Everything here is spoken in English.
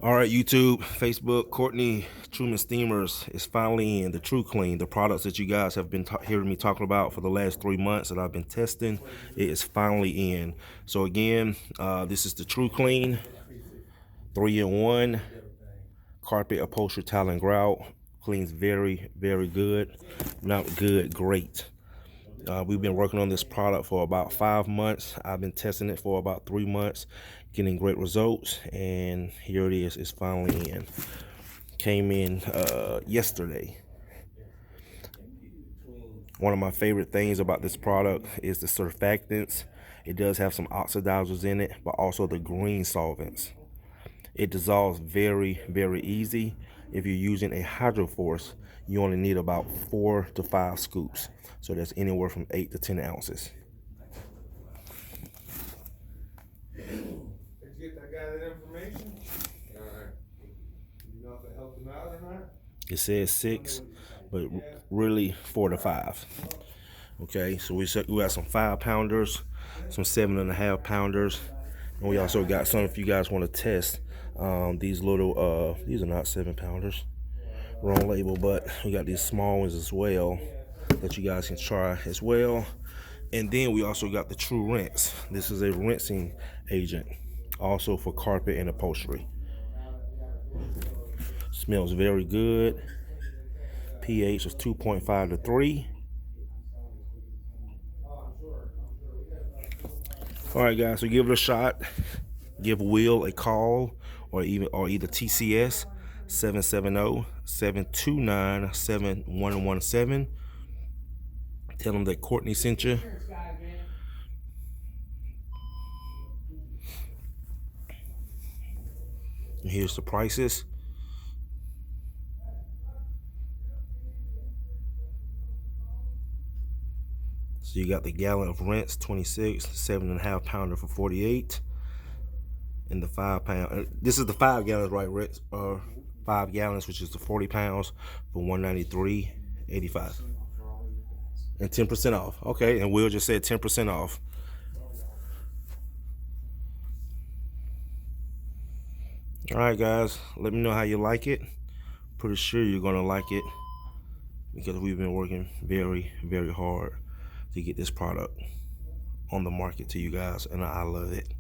All right, YouTube, Facebook, Courtney Truman Steamers is finally in. The TRU-CLEAN, the products that you guys have been hearing me talking about for the last 3 months that I've been testing, it is finally in. So again, this is the TRU-CLEAN 3-in-1 carpet upholstery tile and grout. Cleans very, very good. Not good, great. We've been working on this product for about 5 months. I've been testing it for about 3 months, getting great results, and here it is. It's finally in. Came in yesterday. One of my favorite things about this product is the surfactants. It does have some oxidizers in it, but also the green solvents. It dissolves very, very easy. If you're using a hydroforce, you only need about 4 to 5 scoops. So that's anywhere from 8 to 10 ounces. Did you get that guy that information? Alright. You know if it helped him out or not? It says 6, but really 4 to 5. Okay, so we got some 5-pounders, some 7.5 pounders, and we also got some, if you guys want to test, these little, these are not 7-pounders, wrong label, but we got these small ones as well that you guys can try as well. And then we also got the TRU-RINSE. This is a rinsing agent, also for carpet and upholstery. Smells very good. pH is 2.5 to 3. All right, guys, so give it a shot. Give Will a call, or either TCS 770-729-7117. Tell them that Courtney sent you. And here's the prices. So you got the gallon of rinse, 26, 7.5 pounder for 48, and the 5 pound. This is the 5 gallons, right, rinse? 5 gallons, which is the 40 pounds for 193.85, and 10% off. Okay, and Will just said 10% off. All right, guys, let me know how you like it. Pretty sure you're gonna like it because we've been working very, very hard to get this product on the market to you guys, and I love it.